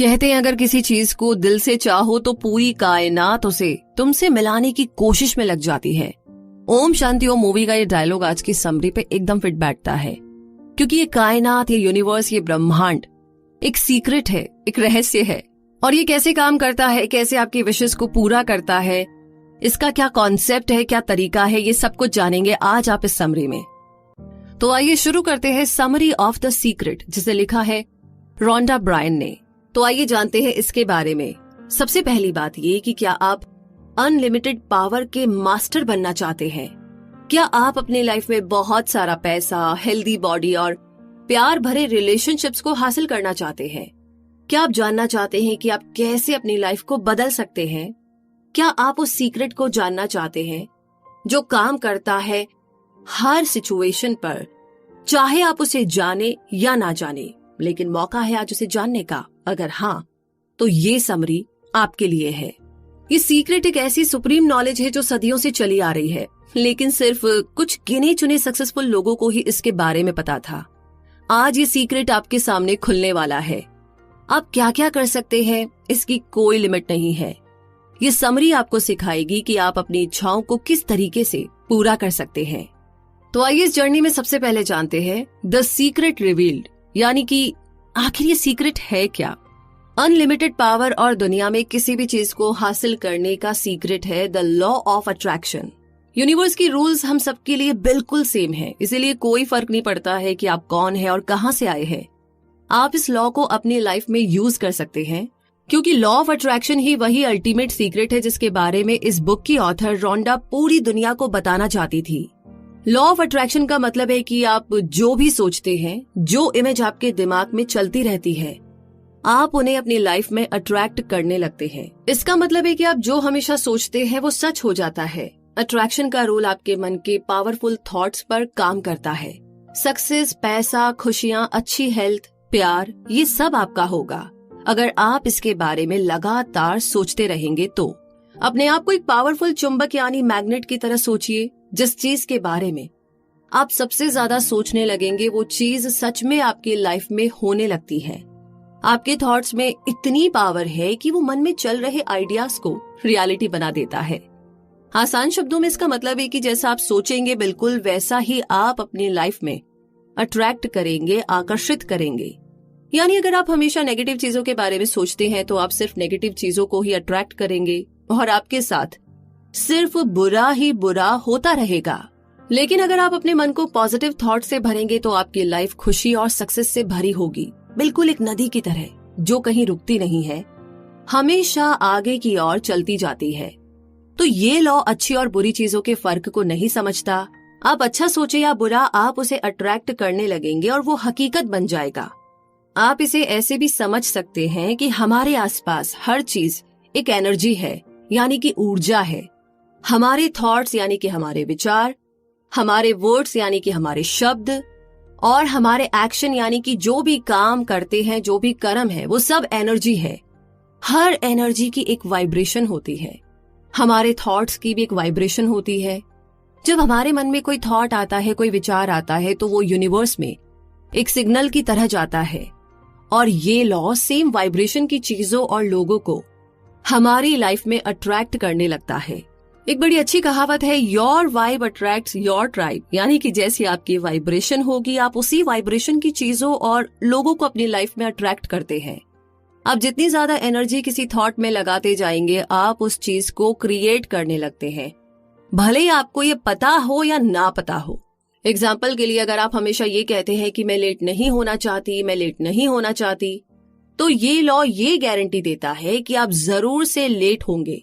कहते हैं अगर किसी चीज को दिल से चाहो तो पूरी कायनात उसे तुमसे मिलाने की कोशिश में लग जाती है। ओम शांति ओम मूवी का ये डायलॉग आज की समरी पे एकदम फिट बैठता है, क्योंकि ये कायनात, ये यूनिवर्स, ये ब्रह्मांड एक सीक्रेट है, एक रहस्य है। और ये कैसे काम करता है, कैसे आपकी विशेष को पूरा करता है, इसका क्या कॉन्सेप्ट है, क्या तरीका है, ये सब कुछ जानेंगे आज आप इस समरी में। तो आइए शुरू करते हैं समरी ऑफ द सीक्रेट, जिसे लिखा है रोंडा ब्रायन ने। तो आइए जानते हैं इसके बारे में। सबसे पहली बात ये कि क्या आप अनलिमिटेड पावर के मास्टर बनना चाहते हैं? क्या आप अपनी लाइफ में बहुत सारा पैसा, हेल्दी बॉडी और प्यार भरे रिलेशनशिप्स को हासिल करना चाहते हैं? क्या आप जानना चाहते हैं कि आप कैसे अपनी लाइफ को बदल सकते हैं? क्या आप उस सीक्रेट को जानना चाहते हैं जो काम करता है हर सिचुएशन पर, चाहे आप उसे जाने या ना जाने, लेकिन मौका है आज उसे जानने का। अगर हाँ, तो ये समरी आपके लिए है। ये सीक्रेट एक ऐसी सुप्रीम नॉलेज है जो सदियों से चली आ रही है, लेकिन सिर्फ कुछ गिने चुने सक्सेसफुल लोगों को ही इसके बारे में पता था। आज ये सीक्रेट आपके सामने खुलने वाला है। आप क्या क्या कर सकते हैं, इसकी कोई लिमिट नहीं है। ये समरी आपको सिखाएगी कि आप अपनी इच्छाओं को किस तरीके से पूरा कर सकते हैं। तो आइए इस जर्नी में सबसे पहले जानते हैं द सीक्रेट रिवील्ड, यानी कि आखिर ये सीक्रेट है क्या। अनलिमिटेड पावर और दुनिया में किसी भी चीज को हासिल करने का सीक्रेट है the law of attraction. Universe की रूल्स हम सबके लिए बिल्कुल सेम है, इसीलिए कोई फर्क नहीं पड़ता है कि आप कौन है और कहां से आए हैं। आप इस लॉ को अपनी लाइफ में यूज कर सकते हैं, क्योंकि लॉ ऑफ अट्रैक्शन ही वही अल्टीमेट सीक्रेट है जिसके बारे में इस बुक की ऑथर रोंडा पूरी दुनिया को बताना चाहती थी। लॉ ऑफ अट्रैक्शन का मतलब है कि आप जो भी सोचते हैं, जो इमेज आपके दिमाग में चलती रहती है, आप उन्हें अपनी लाइफ में अट्रैक्ट करने लगते हैं। इसका मतलब है कि आप जो हमेशा सोचते हैं वो सच हो जाता है। अट्रैक्शन का रूल आपके मन के पावरफुल थॉट्स पर काम करता है। सक्सेस, पैसा, खुशियाँ, अच्छी हेल्थ, प्यार, ये सब आपका होगा अगर आप इसके बारे में लगातार सोचते रहेंगे। तो अपने आप को एक पावरफुल चुंबक यानी मैग्नेट की तरह सोचिए। जिस चीज के बारे में आप सबसे ज्यादा सोचने लगेंगे वो चीज सच में आपकी लाइफ में होने लगती है। आपके थॉट्स में इतनी पावर है कि वो मन में चल रहे आइडियाज को रियलिटी बना देता है। आसान शब्दों में इसका मतलब है कि जैसा आप सोचेंगे बिल्कुल वैसा ही आप अपनी लाइफ में अट्रैक्ट करेंगे, आकर्षित करेंगे। यानी अगर आप हमेशा नेगेटिव चीजों के बारे में सोचते हैं तो आप सिर्फ नेगेटिव चीजों को ही अट्रैक्ट करेंगे और आपके साथ सिर्फ बुरा ही बुरा होता रहेगा। लेकिन अगर आप अपने मन को पॉजिटिव थॉट से भरेंगे तो आपकी लाइफ खुशी और सक्सेस से भरी होगी, बिल्कुल एक नदी की तरह जो कहीं रुकती नहीं है, हमेशा आगे की ओर चलती जाती है। तो ये लॉ अच्छी और बुरी चीजों के फर्क को नहीं समझता। आप अच्छा सोचे या बुरा, आप उसे अट्रैक्ट करने लगेंगे और वो हकीकत बन जाएगा। आप इसे ऐसे भी समझ सकते हैं कि हमारे आसपास हर चीज एक एनर्जी है, यानी कि ऊर्जा है। हमारे थॉट्स यानी कि हमारे विचार, हमारे वर्ड्स यानी कि हमारे शब्द, और हमारे एक्शन यानी कि जो भी काम करते हैं, जो भी कर्म है, वो सब एनर्जी है। हर एनर्जी की एक वाइब्रेशन होती है। हमारे थॉट्स की भी एक वाइब्रेशन होती है। जब हमारे मन में कोई थॉट आता है, कोई विचार आता है, तो वो यूनिवर्स में एक सिग्नल की तरह जाता है और ये लॉ सेम वाइब्रेशन की चीजों और लोगों को हमारी लाइफ में अट्रैक्ट करने लगता है। एक बड़ी अच्छी कहावत है, your vibe attracts your tribe, यानी कि जैसी आपकी वाइब्रेशन होगी आप उसी वाइब्रेशन की चीजों और लोगों को अपनी लाइफ में अट्रैक्ट करते हैं। आप जितनी ज्यादा एनर्जी किसी थॉट में लगाते जाएंगे, आप उस चीज को क्रिएट करने लगते हैं, भले ही आपको ये पता हो या ना पता हो। एग्जाम्पल के लिए अगर आप हमेशा ये कहते हैं कि मैं लेट नहीं होना चाहती, मैं लेट नहीं होना चाहती, तो ये लॉ ये गारंटी देता है कि आप जरूर से लेट होंगे।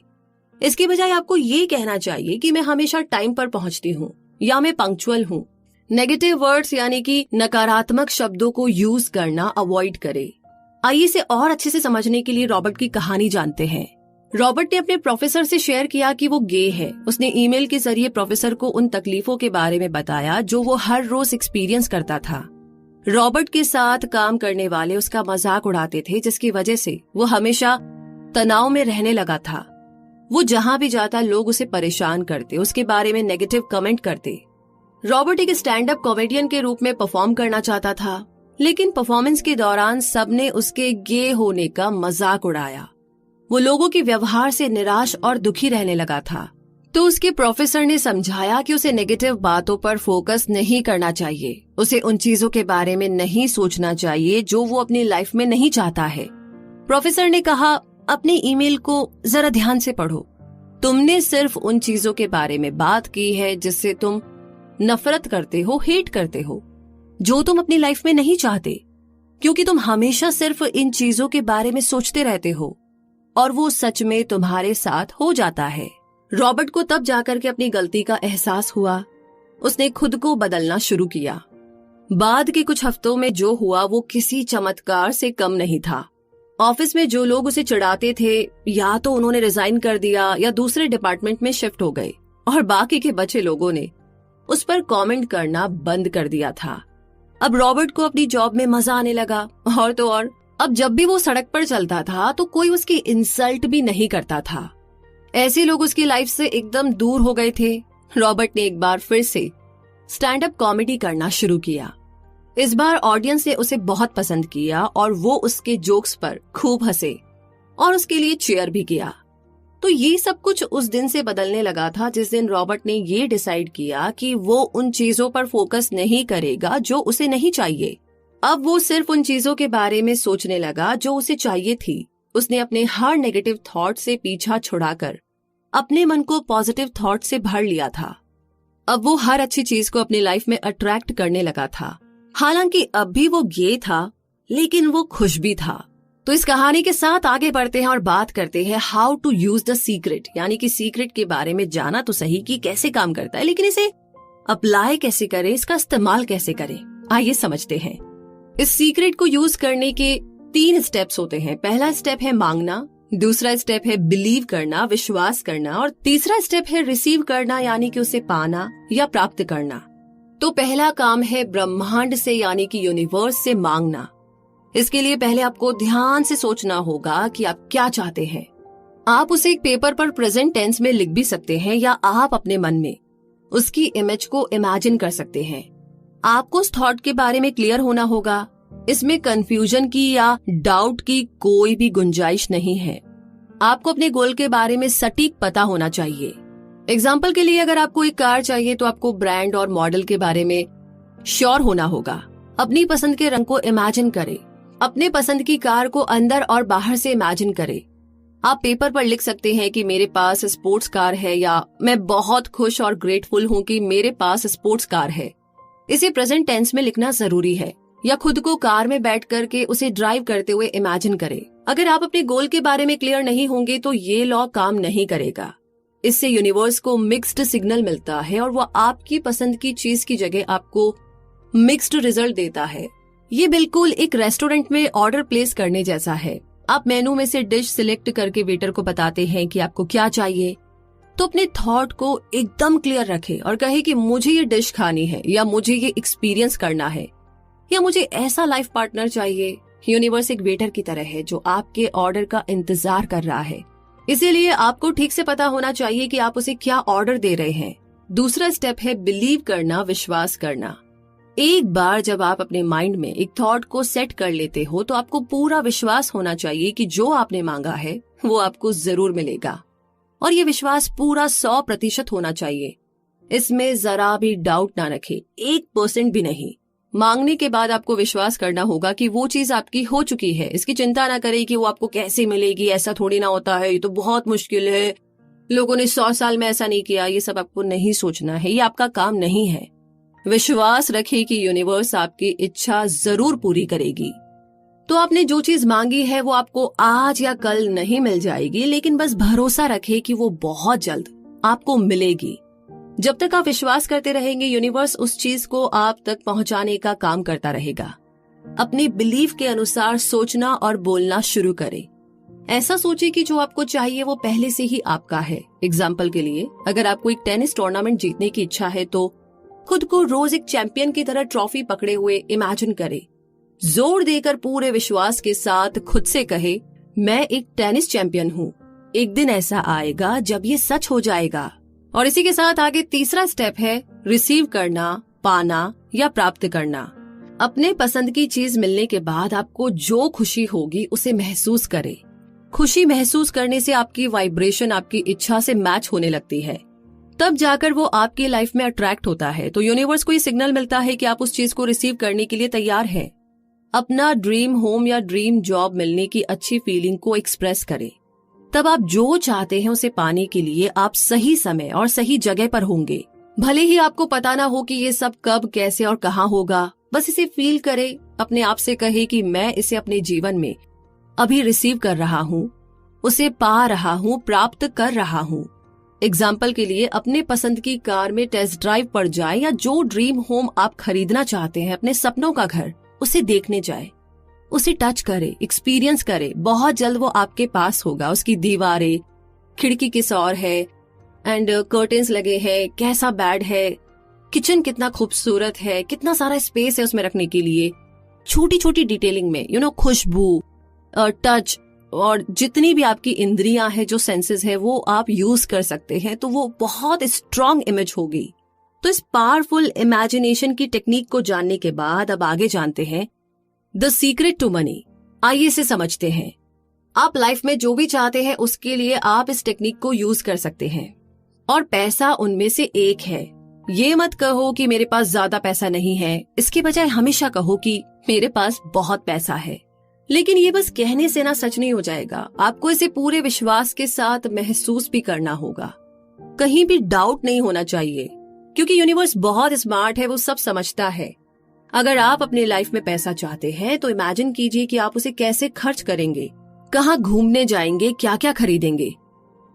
इसके बजाय आपको ये कहना चाहिए कि मैं हमेशा टाइम पर पहुंचती हूँ या मैं पंक्चुअल हूँ। नेगेटिव वर्ड्स यानी कि नकारात्मक शब्दों को यूज करना अवॉइड करें। आइए इसे और अच्छे से समझने के लिए रॉबर्ट की कहानी जानते हैं। रॉबर्ट ने अपने प्रोफेसर से शेयर किया कि वो गे है। उसने ईमेल के जरिए प्रोफेसर को उन तकलीफों के बारे में बताया जो वो हर रोज एक्सपीरियंस करता था। रॉबर्ट के साथ काम करने वाले उसका मजाक उड़ाते थे, जिसकी वजह से वो हमेशा तनाव में रहने लगा था। वो जहाँ भी जाता लोग उसे परेशान करते, उसके बारे में नेगेटिव कमेंट करते। रॉबर्ट एक स्टैंड अप कॉमेडियन के रूप में परफॉर्म करना चाहता था। लेकिन परफॉर्मेंस के दौरान सबने उसके गे होने का मजाक उड़ाया। वो लोगों के व्यवहार से निराश और दुखी रहने लगा था। तो उसके प्रोफेसर ने समझाया कि उसे नेगेटिव बातों पर फोकस नहीं करना चाहिए, उसे उन चीजों के बारे में नहीं सोचना चाहिए जो वो अपनी लाइफ में नहीं चाहता है। प्रोफेसर ने कहा, अपने ईमेल को जरा ध्यान से पढ़ो। तुमने सिर्फ उन चीजों के बारे में बात की है जिससे तुम नफरत करते हो, हेट करते हो, जो तुम अपनी लाइफ में नहीं चाहते, क्योंकि तुम हमेशा सिर्फ इन चीजों के बारे में सोचते रहते हो और वो सच में तुम्हारे साथ हो जाता है। रॉबर्ट को तब जाकर के अपनी गलती का एहसास हुआ। उसने खुद को बदलना शुरू किया। बाद के कुछ हफ्तों में जो हुआ वो किसी चमत्कार से कम नहीं था। ऑफिस में जो लोग उसे चिढ़ाते थे, या तो उन्होंने रिजाइन कर दिया या दूसरे डिपार्टमेंट में शिफ्ट हो गए, और बाकी के बचे लोगों ने उस पर कमेंट करना बंद कर दिया था। अब रॉबर्ट को अपनी जॉब में मजा आने लगा, और तो और अब जब भी वो सड़क पर चलता था तो कोई उसकी इंसल्ट भी नहीं करता था। ऐसे लोग उसकी लाइफ से एकदम दूर हो गए थे। रॉबर्ट ने एक बार फिर से स्टैंड अप कॉमेडी करना शुरू किया। इस बार ऑडियंस ने उसे बहुत पसंद किया और वो उसके जोक्स पर खूब हंसे और उसके लिए चीयर भी किया। तो ये सब कुछ उस दिन से बदलने लगा था जिस दिन रॉबर्ट ने ये डिसाइड किया कि वो उन चीजों पर फोकस नहीं करेगा जो उसे नहीं चाहिए। अब वो सिर्फ उन चीजों के बारे में सोचने लगा जो उसे चाहिए थी। उसने अपने हर नेगेटिव थॉट से पीछा छुड़ाकर अपने मन को पॉजिटिव थॉट से भर लिया था। अब वो हर अच्छी चीज को अपनी लाइफ में अट्रैक्ट करने लगा था। हालांकि अब भी वो गे था, लेकिन वो खुश भी था। तो इस कहानी के साथ आगे बढ़ते हैं और बात करते हैं how to use the secret, यानी कि सीक्रेट के बारे में जाना तो सही कि कैसे काम करता है, लेकिन इसे अप्लाई कैसे करें, इसका इस्तेमाल कैसे करें, आइए समझते हैं। इस सीक्रेट को यूज करने के 3 स्टेप्स होते हैं। पहला स्टेप है मांगना, दूसरा स्टेप है बिलीव करना, विश्वास करना, और तीसरा स्टेप है रिसीव करना, यानी कि उसे पाना या प्राप्त करना। तो पहला काम है ब्रह्मांड से, यानी कि यूनिवर्स से मांगना। इसके लिए पहले आपको ध्यान से सोचना होगा कि आप क्या चाहते हैं। आप उसे एक पेपर पर प्रेजेंट टेंस में लिख भी सकते हैं, या आप अपने मन में उसकी इमेज को इमेजिन कर सकते हैं। आपको उस थॉट के बारे में क्लियर होना होगा। इसमें कंफ्यूजन की या डाउट की कोई भी गुंजाइश नहीं है। आपको अपने गोल के बारे में सटीक पता होना चाहिए। एग्जाम्पल के लिए, अगर आपको एक कार चाहिए तो आपको ब्रांड और मॉडल के बारे में श्योर होना होगा। अपनी पसंद के रंग को इमेजिन करें। अपने पसंद की कार को अंदर और बाहर से इमेजिन करें। आप पेपर पर लिख सकते हैं कि मेरे पास स्पोर्ट्स कार है, या मैं बहुत खुश और ग्रेटफुल हूँ कि मेरे पास स्पोर्ट्स कार है। इसे प्रेजेंट टेंस में लिखना जरूरी है। या खुद को कार में बैठ करके उसे ड्राइव करते हुए इमेजिन करें। अगर आप अपने गोल के बारे में क्लियर नहीं होंगे तो ये लॉ काम नहीं करेगा। इससे यूनिवर्स को मिक्स्ड सिग्नल मिलता है और वो आपकी पसंद की चीज की जगह आपको मिक्स्ड रिजल्ट देता है। ये बिल्कुल एक रेस्टोरेंट में ऑर्डर प्लेस करने जैसा है। आप मेनू में से डिश सिलेक्ट करके वेटर को बताते हैं कि आपको क्या चाहिए। तो अपने थॉट को एकदम क्लियर रखें और कहे कि मुझे ये डिश खानी है, या मुझे ये एक्सपीरियंस करना है, या मुझे ऐसा लाइफ पार्टनर चाहिए। यूनिवर्स एक वेटर की तरह है जो आपके ऑर्डर का इंतजार कर रहा है। इसीलिए आपको ठीक से पता होना चाहिए कि आप उसे क्या ऑर्डर दे रहे हैं। दूसरा स्टेप है बिलीव करना, विश्वास करना। एक बार जब आप अपने माइंड में एक थॉट को सेट कर लेते हो तो आपको पूरा विश्वास होना चाहिए कि जो आपने मांगा है वो आपको जरूर मिलेगा, और ये विश्वास पूरा 100% होना चाहिए। इसमें जरा भी डाउट ना रखें, 1% भी नहीं। मांगने के बाद आपको विश्वास करना होगा कि वो चीज आपकी हो चुकी है। इसकी चिंता ना करें कि वो आपको कैसे मिलेगी, ऐसा थोड़ी ना होता है, ये तो बहुत मुश्किल है, लोगों ने 100 साल में ऐसा नहीं किया। ये सब आपको नहीं सोचना है, ये आपका काम नहीं है। विश्वास रखिए कि यूनिवर्स आपकी इच्छा जरूर पूरी करेगी। तो आपने जो चीज मांगी है वो आपको आज या कल नहीं मिल जाएगी, लेकिन बस भरोसा रखें कि वो बहुत जल्द आपको मिलेगी। जब तक आप विश्वास करते रहेंगे, यूनिवर्स उस चीज को आप तक पहुंचाने का काम करता रहेगा। अपने बिलीफ के अनुसार सोचना और बोलना शुरू करें। ऐसा सोचिए कि जो आपको चाहिए वो पहले से ही आपका है। एग्जाम्पल के लिए, अगर आपको एक टेनिस टूर्नामेंट जीतने की इच्छा है तो खुद को रोज एक चैंपियन की तरह ट्रॉफी पकड़े हुए इमेजिन करें। जोर देकर पूरे विश्वास के साथ खुद से कहे, मैं एक टेनिस चैंपियन हूँ। एक दिन ऐसा आएगा जब ये सच हो जाएगा। और इसी के साथ आगे तीसरा स्टेप है रिसीव करना, पाना या प्राप्त करना। अपने पसंद की चीज मिलने के बाद आपको जो खुशी होगी उसे महसूस करें। खुशी महसूस करने से आपकी वाइब्रेशन आपकी इच्छा से मैच होने लगती है, तब जाकर वो आपकी लाइफ में अट्रैक्ट होता है। तो यूनिवर्स को ये सिग्नल मिलता है कि आप उस चीज को रिसीव करने के लिए तैयार हैं। अपना ड्रीम होम या ड्रीम जॉब मिलने की अच्छी फीलिंग को एक्सप्रेस करें। तब आप जो चाहते हैं उसे पाने के लिए आप सही समय और सही जगह पर होंगे। भले ही आपको पता ना हो कि ये सब कब, कैसे और कहाँ होगा, बस इसे फील करें। अपने आप से कहे कि मैं इसे अपने जीवन में अभी रिसीव कर रहा हूँ, उसे पा रहा हूँ, प्राप्त कर रहा हूँ। एग्जाम्पल के लिए अपने पसंद की कार में टेस्ट ड्राइव पर जाए या जो ड्रीम होम आप खरीदना चाहते हैं, अपने सपनों का घर, उसे देखने जाए, उसे टच करे, एक्सपीरियंस करे। बहुत जल्द वो आपके पास होगा। उसकी दीवारें, खिड़की किस और है एंड कर्टेन्स लगे हैं, कैसा बेड है, किचन कितना खूबसूरत है, कितना सारा स्पेस है उसमें रखने के लिए, छोटी छोटी डिटेलिंग में खुशबू, टच और जितनी भी आपकी इंद्रियां हैं, जो सेंसेस है, वो आप यूज कर सकते हैं। तो वो बहुत स्ट्रांग इमेज होगी। तो इस पावरफुल इमेजिनेशन की टेक्निक को जानने के बाद अब आगे जानते हैं द सीक्रेट टू मनी। आइए इसे समझते हैं। आप लाइफ में जो भी चाहते हैं उसके लिए आप इस टेक्निक को यूज कर सकते हैं और पैसा उनमें से एक है। ये मत कहो कि मेरे पास ज्यादा पैसा नहीं है, इसके बजाय हमेशा कहो कि मेरे पास बहुत पैसा है। लेकिन ये बस कहने से ना सच नहीं हो जाएगा। आपको इसे पूरे विश्वास के साथ महसूस भी करना होगा। कहीं भी डाउट नहीं होना चाहिए, क्योंकि यूनिवर्स बहुत स्मार्ट है, वो सब समझता है। अगर आप अपने लाइफ में पैसा चाहते हैं तो इमेजिन कीजिए कि आप उसे कैसे खर्च करेंगे, कहाँ घूमने जाएंगे, क्या क्या खरीदेंगे।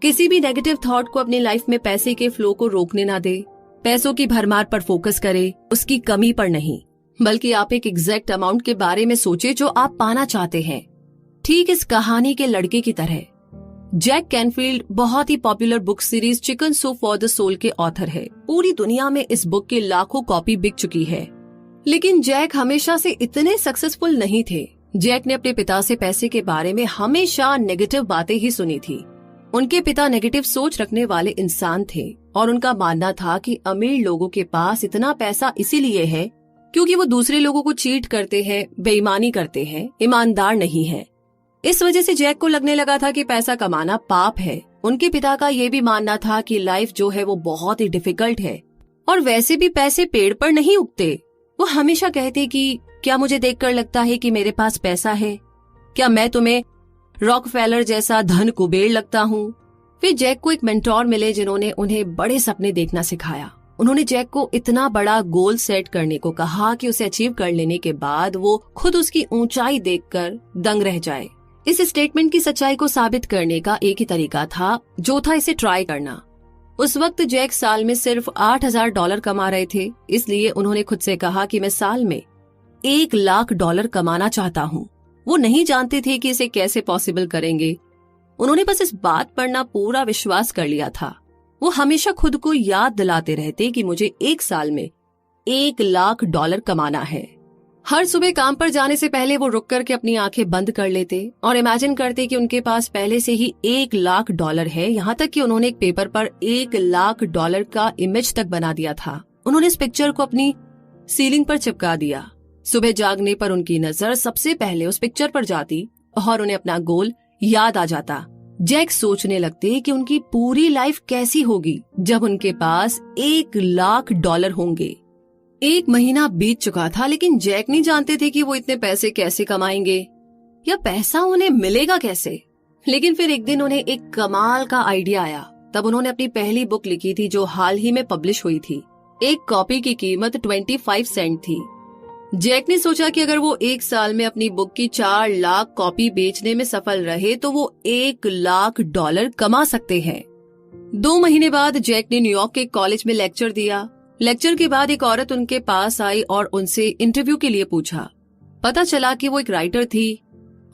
किसी भी नेगेटिव थॉट को अपनी लाइफ में पैसे के फ्लो को रोकने ना दे। पैसों की भरमार पर फोकस करे, उसकी कमी पर नहीं, बल्कि आप एक एग्जैक्ट अमाउंट के बारे में सोचे जो आप पाना चाहते हैं। ठीक इस कहानी के लड़के की तरह जैक कैनफील्ड बहुत ही popular book series chicken soup for the soul के ऑथर है। पूरी दुनिया में इस बुक की लाखों कॉपी बिक चुकी है। लेकिन जैक हमेशा से इतने सक्सेसफुल नहीं थे। जैक ने अपने पिता से पैसे के बारे में हमेशा नेगेटिव बातें ही सुनी थी। उनके पिता नेगेटिव सोच रखने वाले इंसान थे और उनका मानना था कि अमीर लोगों के पास इतना पैसा इसीलिए है क्योंकि वो दूसरे लोगों को चीट करते हैं, बेईमानी करते हैं, ईमानदार नहीं है। इस वजह से जैक को लगने लगा था कि पैसा कमाना पाप है। उनके पिता का ये भी मानना था कि लाइफ जो है वो बहुत ही डिफिकल्ट है और वैसे भी पैसे पेड़ पर नहीं उगते। वो हमेशा कहते कि क्या मुझे देखकर लगता है कि मेरे पास पैसा है? क्या मैं तुम्हें रॉकफेलर जैसा धन कुबेर लगता हूँ? फिर जैक को एक मेंटोर मिले जिन्होंने उन्हें बड़े सपने देखना सिखाया। उन्होंने जैक को इतना बड़ा गोल सेट करने को कहा कि उसे अचीव कर लेने के बाद वो खुद उसकी ऊंचाई देखकर दंग रह जाए। इस स्टेटमेंट की सच्चाई को साबित करने का एक ही तरीका था, जो था इसे ट्राई करना। उस वक्त जैक साल में सिर्फ $8,000 कमा रहे थे, इसलिए उन्होंने खुद से कहा कि मैं साल में $1,00,000 कमाना चाहता हूँ। वो नहीं जानते थे कि इसे कैसे पॉसिबल करेंगे। उन्होंने बस इस बात पर ना पूरा विश्वास कर लिया था। वो हमेशा खुद को याद दिलाते रहते कि मुझे एक साल में $1,00,000 कमाना है। हर सुबह काम पर जाने से पहले वो रुक करके अपनी आंखें बंद कर लेते और इमेजिन करते कि उनके पास पहले से ही $1,00,000 है। यहाँ तक कि उन्होंने एक पेपर पर $1,00,000 का इमेज तक बना दिया था। उन्होंने इस पिक्चर को अपनी सीलिंग पर चिपका दिया। सुबह जागने पर उनकी नजर सबसे पहले उस पिक्चर पर जाती और उन्हें अपना गोल याद आ जाता। जैक सोचने लगते कि उनकी पूरी लाइफ कैसी होगी जब उनके पास $1,00,000 होंगे। 1 महीना बीत चुका था, लेकिन जैक नहीं जानते थे कि वो इतने पैसे कैसे कमाएंगे या पैसा उन्हें मिलेगा कैसे। लेकिन फिर एक दिन उन्हें एक कमाल का आइडिया आया। तब उन्होंने अपनी पहली बुक लिखी थी जो हाल ही में पब्लिश हुई थी। एक कॉपी की कीमत 25 सेंट थी। जैक ने सोचा कि अगर वो एक साल में अपनी बुक की 4 लाख कॉपी बेचने में सफल रहे तो वो $1,00,000 कमा सकते हैं। 2 महीने बाद जैक ने न्यूयॉर्क के कॉलेज में लेक्चर दिया। लेक्चर के बाद एक औरत उनके पास आई और उनसे इंटरव्यू के लिए पूछा। पता चला कि वो एक राइटर थी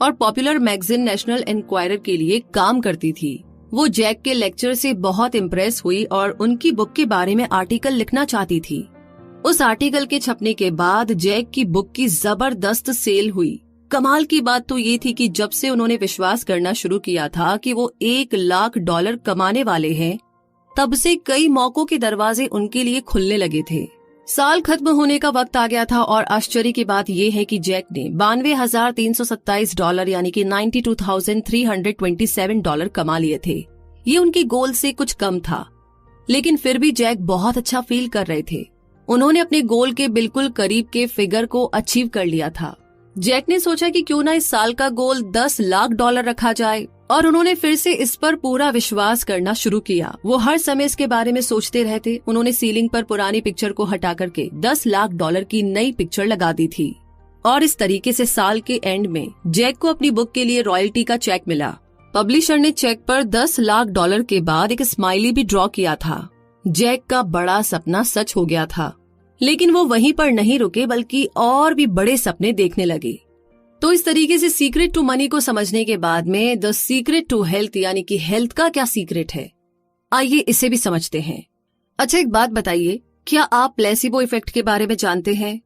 और पॉपुलर मैगजीन नेशनल एनक्वायरर के लिए काम करती थी। वो जैक के लेक्चर से बहुत इम्प्रेस हुई और उनकी बुक के बारे में आर्टिकल लिखना चाहती थी। उस आर्टिकल के छपने के बाद जैक की बुक की जबरदस्त सेल हुई। कमाल की बात तो ये थी कि जब से उन्होंने विश्वास करना शुरू किया था कि वो $1,00,000 कमाने वाले हैं, तब से कई मौकों के दरवाजे उनके लिए खुलने लगे थे। साल खत्म होने का वक्त आ गया था और आश्चर्य की बात यह है कि जैक ने $92,327 यानी कि $92,327 कमा लिए थे। ये उनकी गोल से कुछ कम था, लेकिन फिर भी जैक बहुत अच्छा फील कर रहे थे। उन्होंने अपने गोल के बिल्कुल करीब के फिगर को अचीव कर लिया था। जैक ने सोचा कि क्यों ना इस साल का गोल $10 लाख रखा जाए और उन्होंने फिर से इस पर पूरा विश्वास करना शुरू किया। वो हर समय इसके बारे में सोचते रहते। उन्होंने सीलिंग पर पुरानी पिक्चर को हटा करके $10 लाख की नई पिक्चर लगा दी थी और इस तरीके से साल के एंड में जैक को अपनी बुक के लिए रॉयल्टी का चेक मिला। पब्लिशर ने चेक पर $10 लाख के बाद एक स्माइली भी ड्रॉ किया था। जैक का बड़ा सपना सच हो गया था, लेकिन वो वहीं पर नहीं रुके बल्कि और भी बड़े सपने देखने लगे। तो इस तरीके से सीक्रेट टू मनी को समझने के बाद में द सीक्रेट टू हेल्थ यानी कि हेल्थ का क्या सीक्रेट है, आइए इसे भी समझते हैं। अच्छा, एक बात बताइए, क्या आप प्लेसिबो इफेक्ट के बारे में जानते हैं?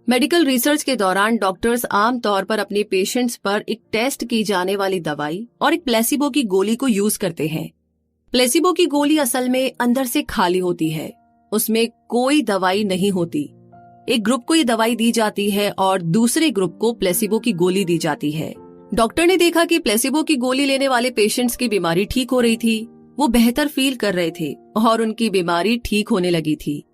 मेडिकल रिसर्च के दौरान डॉक्टर्स आम तौर पर अपने पेशेंट्स पर एक टेस्ट की जाने वाली दवाई और एक प्लेसिबो की गोली को यूज करते हैं। प्लेसिबो की गोली असल में अंदर से खाली होती है, उसमें कोई दवाई नहीं होती। एक ग्रुप को ये दवाई दी जाती है और दूसरे ग्रुप को प्लेसिबो की गोली दी जाती है। डॉक्टर ने देखा कि प्लेसिबो की गोली लेने वाले पेशेंट्स की बीमारी ठीक हो रही थी, वो बेहतर फील कर रहे थे और उनकी बीमारी ठीक होने लगी थी।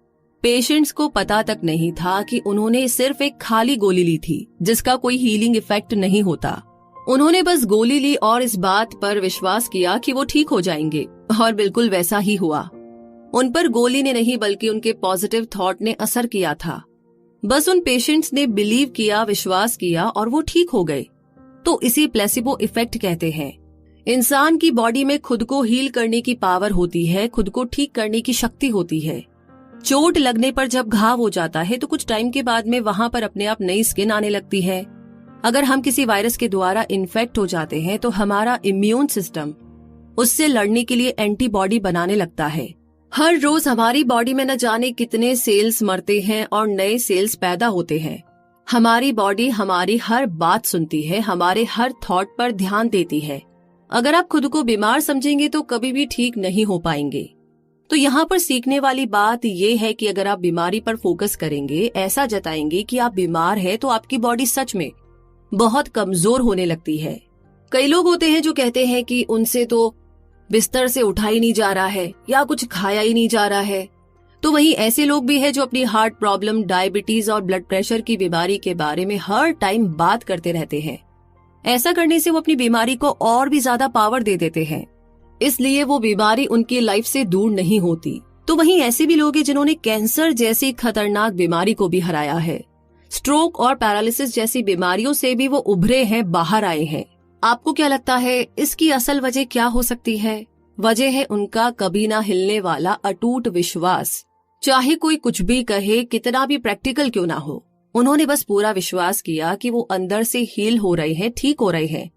पेशेंट्स को पता तक नहीं था कि उन्होंने सिर्फ एक खाली गोली ली थी जिसका कोई हीलिंग इफेक्ट नहीं होता। उन्होंने बस गोली ली और इस बात पर विश्वास किया कि वो ठीक हो जाएंगे और बिल्कुल वैसा ही हुआ। उन पर गोली ने नहीं बल्कि उनके पॉजिटिव थॉट ने असर किया था। बस उन पेशेंट्स ने बिलीव किया, विश्वास किया और वो ठीक हो गए। तो इसे प्लेसिबो इफेक्ट कहते हैं। इंसान की बॉडी में खुद को हील करने की पावर होती है, खुद को ठीक करने की शक्ति होती है। चोट लगने पर जब घाव हो जाता है तो कुछ टाइम के बाद में वहां पर अपने आप नई स्किन आने लगती है। अगर हम किसी वायरस के द्वारा इन्फेक्ट हो जाते हैं तो हमारा इम्यून सिस्टम उससे लड़ने के लिए एंटीबॉडी बनाने लगता है। हर रोज हमारी बॉडी में न जाने कितने सेल्स मरते हैं और नए सेल्स पैदा होते हैं। हमारी बॉडी हमारी हर बात सुनती है, हमारे हर थॉट पर ध्यान देती है। अगर आप खुद को बीमार समझेंगे तो कभी भी ठीक नहीं हो पाएंगे। तो यहाँ पर सीखने वाली बात ये है कि अगर आप बीमारी पर फोकस करेंगे, ऐसा जताएंगे कि आप बीमार हैं, तो आपकी बॉडी सच में बहुत कमजोर होने लगती है। कई लोग होते हैं जो कहते हैं कि उनसे तो बिस्तर से उठा ही नहीं जा रहा है या कुछ खाया ही नहीं जा रहा है। तो वहीं ऐसे लोग भी हैं जो अपनी हार्ट प्रॉब्लम, डायबिटीज और ब्लड प्रेशर की बीमारी के बारे में हर टाइम बात करते रहते हैं। ऐसा करने से वो अपनी बीमारी को और भी ज्यादा पावर दे देते हैं, इसलिए वो बीमारी उनकी लाइफ से दूर नहीं होती। तो वहीं ऐसे भी लोग हैं जिन्होंने कैंसर जैसी खतरनाक बीमारी को भी हराया है। स्ट्रोक और पैरालिसिस जैसी बीमारियों से भी वो उभरे हैं, बाहर आए हैं। आपको क्या लगता है इसकी असल वजह क्या हो सकती है? वजह है उनका कभी ना हिलने वाला अटूट विश्वास। चाहे कोई कुछ भी कहे, कितना भी प्रैक्टिकल क्यों ना हो, उन्होंने बस पूरा विश्वास किया कि वो अंदर से हील हो रहे हैं, ठीक हो रहे हैं।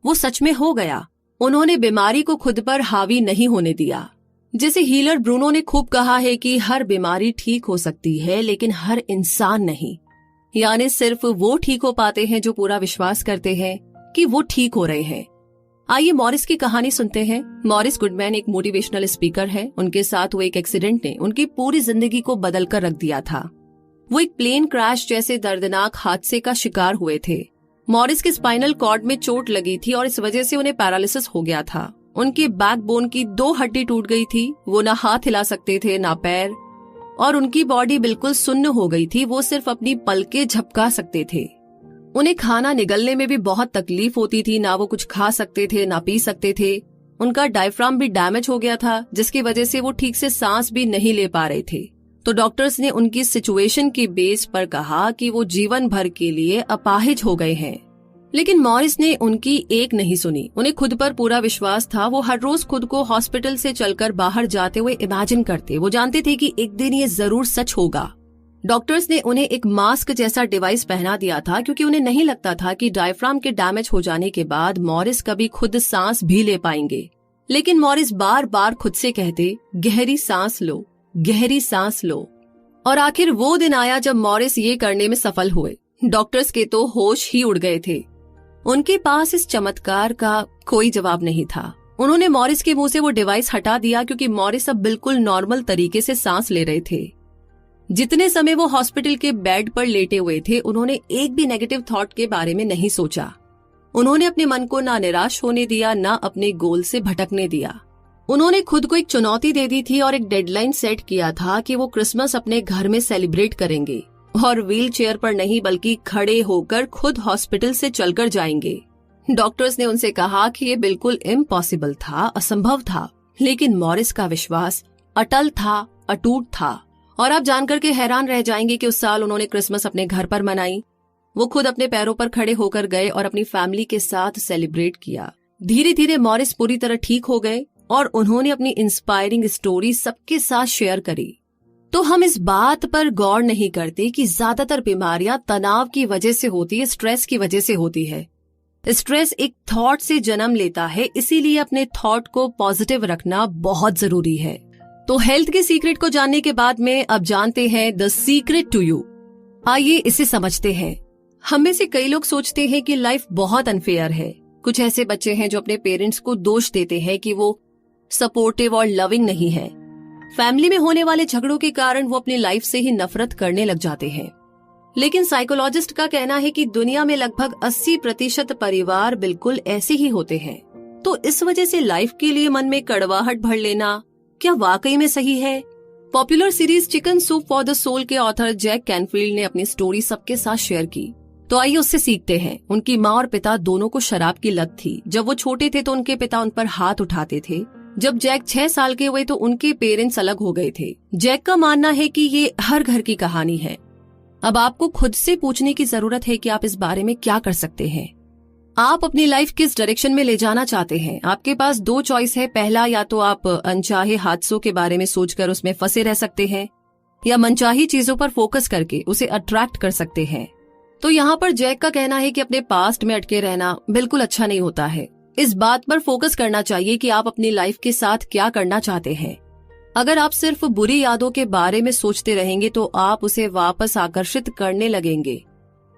वो सच में हो गया। उन्होंने बीमारी को खुद पर हावी नहीं होने दिया। जैसे हीलर ब्रूनो ने खूब कहा है कि हर बीमारी ठीक हो सकती है लेकिन हर इंसान नहीं। यानी सिर्फ वो ठीक हो पाते हैं जो पूरा विश्वास करते हैं कि वो ठीक हो रहे हैं। आइए मॉरिस की कहानी सुनते हैं। मॉरिस गुडमैन एक मोटिवेशनल स्पीकर है। उनके साथ हुए एक एक्सीडेंट ने उनकी पूरी जिंदगी को बदल कर रख दिया था। वो एक प्लेन क्रैश जैसे दर्दनाक हादसे का शिकार हुए थे। मॉरिस के स्पाइनल कॉर्ड में चोट लगी थी और इस वजह से उन्हें पैरालिसिस हो गया था। उनके बैकबोन की 2 हड्डी टूट गई थी। वो ना हाथ हिला सकते थे ना पैर, और उनकी बॉडी बिल्कुल सुन्न हो गई थी। वो सिर्फ अपनी पलकें झपका सकते थे। उन्हें खाना निगलने में भी बहुत तकलीफ होती थी। ना वो कुछ खा सकते थे ना पी सकते थे। उनका डायफ्राम भी डैमेज हो गया था जिसकी वजह से वो ठीक से सांस भी नहीं ले पा रहे थे। तो डॉक्टर्स ने उनकी सिचुएशन की बेस पर कहा कि वो जीवन भर के लिए अपाहिज हो गए हैं। लेकिन मॉरिस ने उनकी एक नहीं सुनी। उन्हें खुद पर पूरा विश्वास था। वो हर रोज खुद को हॉस्पिटल से चलकर बाहर जाते हुए इमेजिन करते। वो जानते थे कि एक दिन ये जरूर सच होगा। डॉक्टर्स ने उन्हें एक मास्क जैसा डिवाइस पहना दिया था क्योंकि उन्हें नहीं लगता था कि डायफ्राम के डैमेज हो जाने के बाद मॉरिस कभी खुद सांस भी ले पाएंगे। लेकिन मॉरिस बार बार खुद से कहते, गहरी सांस लो, गहरी सांस लो। और आखिर वो दिन आया जब मॉरिस ये करने में सफल हुए। डॉक्टर्स के तो होश ही उड़ गए थे। उनके पास इस चमत्कार का कोई जवाब नहीं था। उन्होंने मॉरिस के मुंह से वो डिवाइस हटा दिया क्योंकि मॉरिस अब बिल्कुल नॉर्मल तरीके से सांस ले रहे थे। जितने समय वो हॉस्पिटल के बेड पर लेटे हुए थे, उन्होंने एक भी नेगेटिव थॉट के बारे में नहीं सोचा। उन्होंने अपने मन को ना निराश होने दिया, ना अपने गोल से भटकने दिया। उन्होंने खुद को एक चुनौती दे दी थी और एक डेडलाइन सेट किया था कि वो क्रिसमस अपने घर में सेलिब्रेट करेंगे, और व्हील चेयर पर नहीं बल्कि खड़े होकर खुद हॉस्पिटल से चलकर जाएंगे। डॉक्टर्स ने उनसे कहा कि ये बिल्कुल इम्पॉसिबल था, असंभव था, लेकिन मॉरिस का विश्वास अटल था, अटूट था। और आप जानकर के हैरान रह जाएंगे कि उस साल उन्होंने क्रिसमस अपने घर पर मनाई। वो खुद अपने पैरों पर खड़े होकर गए और अपनी फैमिली के साथ सेलिब्रेट किया। धीरे धीरे मॉरिस पूरी तरह ठीक हो गए और उन्होंने अपनी इंस्पायरिंग स्टोरी सबके साथ शेयर करी। तो हम इस बात पर गौर नहीं करते कि ज्यादातर बीमारियां तनाव की वजह से होती है, स्ट्रेस की वजह से होती है। स्ट्रेस एक थॉट से जन्म लेता है, इसीलिए अपने थॉट को पॉजिटिव रखना बहुत जरूरी है। तो हेल्थ के सीक्रेट को जानने के बाद में अब जानते हैं द सीक्रेट टू यू। आइए इसे समझते हैं। हम में से कई लोग सोचते हैं कि लाइफ बहुत अनफेयर है। कुछ ऐसे बच्चे हैं जो अपने पेरेंट्स को दोष देते हैं कि वो सपोर्टिव और लविंग नहीं है। फैमिली में होने वाले झगड़ों के कारण वो अपनी लाइफ से ही नफरत करने लग जाते हैं। लेकिन साइकोलॉजिस्ट का कहना है कि दुनिया में लगभग 80% परिवार बिल्कुल ऐसे ही होते हैं। तो इस वजह से लाइफ के लिए मन में कड़वाहट भर लेना क्या वाकई में सही है? Popular series chicken soup for the soul के ऑथर जैक कैनफील्ड ने अपनी स्टोरी सबके साथ शेयर की। तो आइए उससे सीखते हैं। उनकी माँ और पिता दोनों को शराब की लत थी। जब वो छोटे थे तो उनके पिता उन पर हाथ उठाते थे। जब जैक 6 साल के हुए तो उनके पेरेंट्स अलग हो गए थे। जैक का मानना है कि ये हर घर की कहानी है। अब आपको खुद से पूछने की जरूरत है कि आप इस बारे में क्या कर सकते हैं। आप अपनी लाइफ किस डायरेक्शन में ले जाना चाहते हैं? आपके पास 2 चॉइस है। पहला, या तो आप अनचाहे हादसों के बारे में सोचकर उसमें फंसे रह सकते हैं, या मनचाही चीजों पर फोकस करके उसे अट्रैक्ट कर सकते हैं। तो यहाँ पर जैक का कहना है कि अपने पास्ट में अटके रहना बिल्कुल अच्छा नहीं होता है। इस बात पर फोकस करना चाहिए कि आप अपनी लाइफ के साथ क्या करना चाहते हैं। अगर आप सिर्फ बुरी यादों के बारे में सोचते रहेंगे तो आप उसे वापस आकर्षित करने लगेंगे।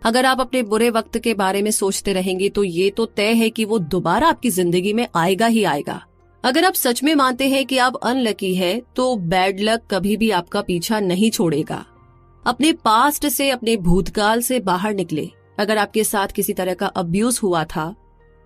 अगर आप अपने बुरे वक्त के बारे में सोचते रहेंगे तो ये तो तय है कि वो दोबारा आपकी जिंदगी में आएगा ही आएगा। अगर आप सच में मानते हैं कि आप अनलकी है तो बैड लक कभी भी आपका पीछा नहीं छोड़ेगा। अपने पास्ट से, अपने भूतकाल से बाहर निकले। अगर आपके साथ किसी तरह का अब्यूज हुआ था,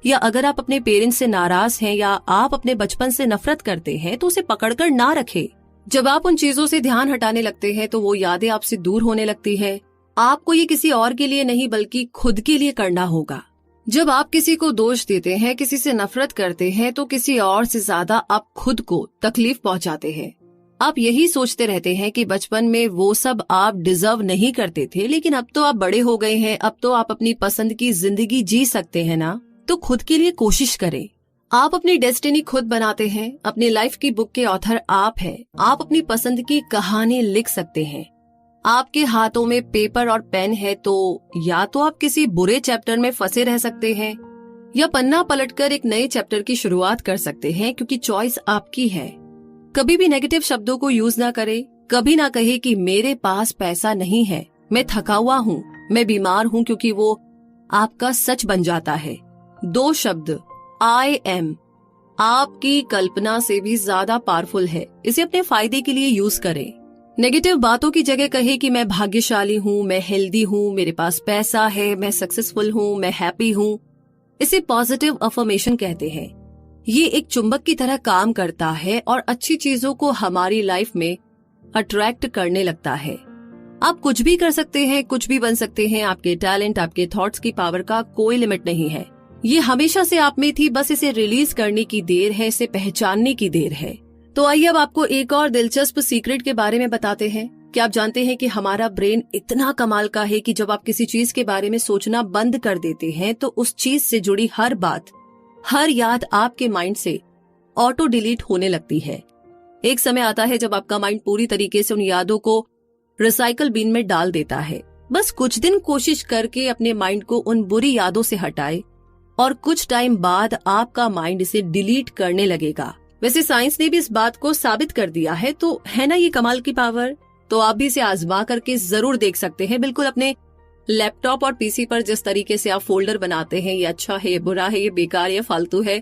या अगर आप अपने पेरेंट्स से नाराज हैं, या आप अपने बचपन से नफरत करते हैं, तो उसे पकड़कर ना रखें। जब आप उन चीजों से ध्यान हटाने लगते हैं तो वो यादें आपसे दूर होने लगती है। आपको ये किसी और के लिए नहीं बल्कि खुद के लिए करना होगा। जब आप किसी को दोष देते हैं, किसी से नफरत करते हैं, तो किसी और से ज्यादा आप खुद को तकलीफ पहुंचाते हैं। आप यही सोचते रहते हैं कि बचपन में वो सब आप डिजर्व नहीं करते थे, लेकिन अब तो आप बड़े हो गए हैं, अब तो आप अपनी पसंद की जिंदगी जी सकते हैं ना। तो खुद के लिए कोशिश करें। आप अपनी डेस्टिनी खुद बनाते हैं। अपनी लाइफ की बुक के ऑथर आप हैं। आप अपनी पसंद की कहानी लिख सकते हैं। आपके हाथों में पेपर और पेन है तो या तो आप किसी बुरे चैप्टर में फंसे रह सकते हैं, या पन्ना पलटकर एक नए चैप्टर की शुरुआत कर सकते हैं, क्योंकि चॉइस आपकी है। कभी भी नेगेटिव शब्दों को यूज ना करें। कभी ना कहे कि मेरे पास पैसा नहीं है, मैं थका हुआ हूँ, मैं बीमार हूँ, क्योंकि वो आपका सच बन जाता है। 2 शब्द आई एम आपकी कल्पना से भी ज्यादा पावरफुल है। इसे अपने फायदे के लिए यूज करें। नेगेटिव बातों की जगह कहे कि मैं भाग्यशाली हूँ, मैं हेल्दी हूँ, मेरे पास पैसा है, मैं सक्सेसफुल हूँ, मैं हैप्पी हूँ। इसे पॉजिटिव अफर्मेशन कहते हैं। ये एक चुंबक की तरह काम करता है और अच्छी चीजों को हमारी लाइफ में अट्रैक्ट करने लगता है। आप कुछ भी कर सकते हैं, कुछ भी बन सकते हैं। आपके टैलेंट, आपके थॉट्स की पावर का कोई लिमिट नहीं है। ये हमेशा से आप में थी, बस इसे रिलीज करने की देर है, इसे पहचानने की देर है। तो आइए अब आपको एक और दिलचस्प सीक्रेट के बारे में बताते हैं। क्या आप जानते हैं कि हमारा ब्रेन इतना कमाल का है कि जब आप किसी चीज के बारे में सोचना बंद कर देते हैं तो उस चीज से जुड़ी हर बात, हर याद आपके माइंड से ऑटो डिलीट होने लगती है। एक समय आता है जब आपका माइंड पूरी तरीके से उन यादों को रिसाइकल बिन में डाल देता है। बस कुछ दिन कोशिश करके अपने माइंड को उन बुरी यादों से हटाए और कुछ टाइम बाद आपका माइंड इसे डिलीट करने लगेगा। वैसे साइंस ने भी इस बात को साबित कर दिया है, तो है ना ये कमाल की पावर। तो आप भी इसे आजमा करके जरूर देख सकते हैं। बिल्कुल अपने लैपटॉप और पीसी पर जिस तरीके से आप फोल्डर बनाते हैं, ये अच्छा है, ये बुरा है, ये बेकार, ये फालतू है,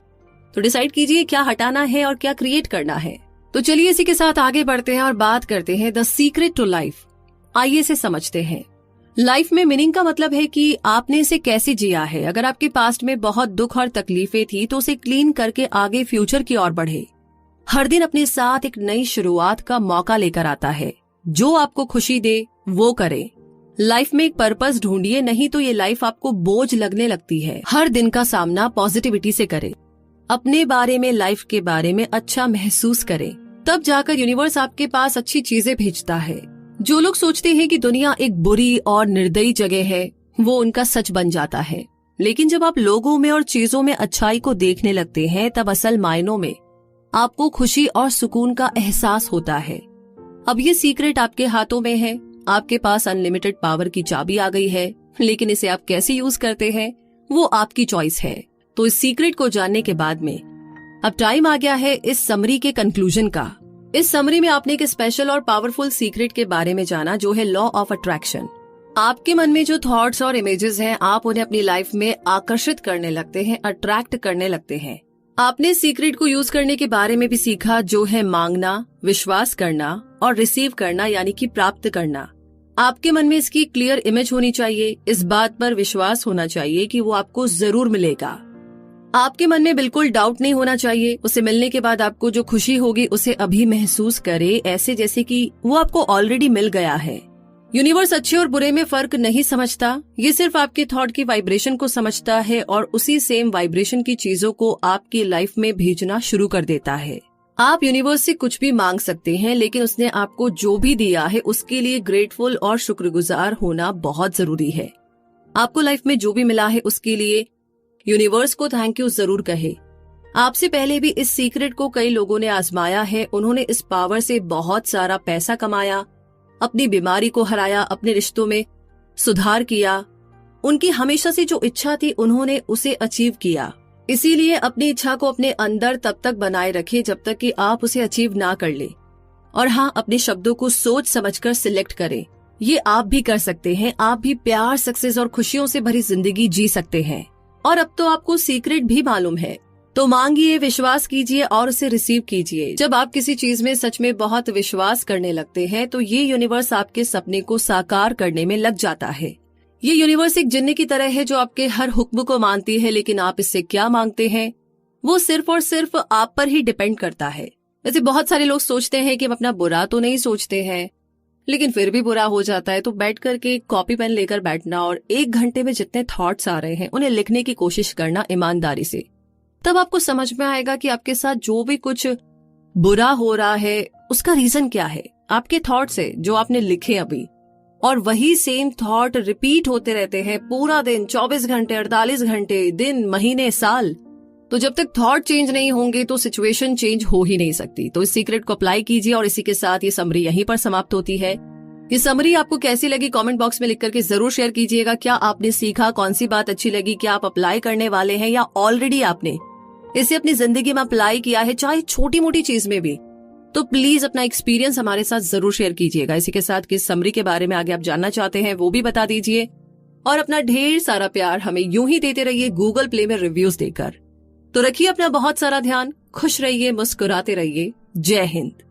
तो डिसाइड कीजिए क्या हटाना है और क्या क्रिएट करना है। तो चलिए इसी के साथ आगे बढ़ते हैं और बात करते हैं द सीक्रेट टू लाइफ। आइए इसे समझते हैं। लाइफ में मीनिंग का मतलब है कि आपने इसे कैसे जिया है। अगर आपके पास्ट में बहुत दुख और तकलीफें थी तो उसे क्लीन करके आगे फ्यूचर की ओर बढ़े। हर दिन अपने साथ एक नई शुरुआत का मौका लेकर आता है। जो आपको खुशी दे वो करे। लाइफ में एक पर्पस ढूंढिए, नहीं तो ये लाइफ आपको बोझ लगने लगती है। हर दिन का सामना पॉजिटिविटी से करें। अपने बारे में, लाइफ के बारे में अच्छा महसूस करें, तब जाकर यूनिवर्स आपके पास अच्छी चीजें भेजता है। जो लोग सोचते हैं कि दुनिया एक बुरी और निर्दयी जगह है, वो उनका सच बन जाता है। लेकिन जब आप लोगों में और चीजों में अच्छाई को देखने लगते हैं, तब असल मायनों में आपको खुशी और सुकून का एहसास होता है। अब ये सीक्रेट आपके हाथों में है। आपके पास अनलिमिटेड पावर की चाबी आ गई है, लेकिन इसे आप कैसे यूज करते हैं वो आपकी चॉइस है। तो इस सीक्रेट को जानने के बाद में अब टाइम आ गया है इस समरी के कंक्लूजन का। इस समरी में आपने एक स्पेशल और पावरफुल सीक्रेट के बारे में जाना, जो है लॉ ऑफ अट्रैक्शन। आपके मन में जो थॉट्स और इमेजेस हैं, आप उन्हें अपनी लाइफ में आकर्षित करने लगते हैं, अट्रैक्ट करने लगते हैं। आपने सीक्रेट को यूज करने के बारे में भी सीखा, जो है मांगना, विश्वास करना और रिसीव करना, यानी कि प्राप्त करना। आपके मन में इसकी क्लियर इमेज होनी चाहिए। इस बात पर विश्वास होना चाहिए कि वो आपको जरूर मिलेगा। आपके मन में बिल्कुल डाउट नहीं होना चाहिए। उसे मिलने के बाद आपको जो खुशी होगी उसे अभी महसूस करे, ऐसे जैसे कि वो आपको ऑलरेडी मिल गया है। यूनिवर्स अच्छे और बुरे में फर्क नहीं समझता। ये सिर्फ आपके थॉट की वाइब्रेशन को समझता है और उसी सेम वाइब्रेशन की चीजों को आपकी लाइफ में भेजना शुरू कर देता है। आप यूनिवर्स से कुछ भी मांग सकते हैं, लेकिन उसने आपको जो भी दिया है उसके लिए ग्रेटफुल और शुक्रगुजार होना बहुत जरूरी है। आपको लाइफ में जो भी मिला है उसके लिए यूनिवर्स को थैंक यू जरूर कहे। आपसे पहले भी इस सीक्रेट को कई लोगों ने आजमाया है। उन्होंने इस पावर से बहुत सारा पैसा कमाया, अपनी बीमारी को हराया, अपने रिश्तों में सुधार किया। उनकी हमेशा से जो इच्छा थी उन्होंने उसे अचीव किया। इसीलिए अपनी इच्छा को अपने अंदर तब तक बनाए रखें जब तक कि आप उसे अचीव ना कर ले। और हाँ, अपने शब्दों को सोच समझकर सिलेक्ट करें। ये आप भी कर सकते हैं। आप भी प्यार, सक्सेस और खुशियों से भरी जिंदगी जी सकते हैं। और अब तो आपको सीक्रेट भी मालूम है, तो मांगिए, विश्वास कीजिए और उसे रिसीव कीजिए। जब आप किसी चीज में सच में बहुत विश्वास करने लगते हैं तो ये यूनिवर्स आपके सपने को साकार करने में लग जाता है। ये यूनिवर्स एक जिन्ने की तरह है जो आपके हर हुक्म को मानती है, लेकिन आप इससे क्या मांगते हैं वो सिर्फ और सिर्फ आप पर ही डिपेंड करता है। वैसे बहुत सारे लोग सोचते हैं कि हम अपना बुरा तो नहीं सोचते हैं, लेकिन फिर भी बुरा हो जाता है। तो बैठ करके कॉपी पेन लेकर बैठना और 1 घंटे में जितने थॉट्स आ रहे हैं उन्हें लिखने की कोशिश करना ईमानदारी से। तब आपको समझ में आएगा कि आपके साथ जो भी कुछ बुरा हो रहा है उसका रीजन क्या है। आपके थॉट्स है जो आपने लिखे अभी, और वही सेम थॉट रिपीट होते रहते हैं पूरा दिन, 24 घंटे, 48 घंटे, दिन, महीने, साल। तो जब तक थॉट चेंज नहीं होंगे तो सिचुएशन चेंज हो ही नहीं सकती। तो इस सीक्रेट को अप्लाई कीजिए। और इसी के साथ ये समरी यहीं पर समाप्त होती है। ये समरी आपको कैसी लगी कमेंट बॉक्स में लिख करके जरूर शेयर कीजिएगा। क्या आपने सीखा, कौन सी बात अच्छी लगी, क्या आप अप्लाई करने वाले हैं या ऑलरेडी आपने इसे अपनी जिंदगी में अप्लाई किया है, चाहे छोटी मोटी चीज में भी। तो प्लीज अपना एक्सपीरियंस हमारे साथ जरूर शेयर कीजिएगा। इसी के साथ किस समरी के बारे में आगे आप जानना चाहते हैं वो भी बता दीजिए। और अपना ढेर सारा प्यार हमें यूं ही देते रहिए गूगल प्ले में रिव्यूज देकर। तो रखिए अपना बहुत सारा ध्यान, खुश रहिए, मुस्कुराते रहिए। जय हिंद।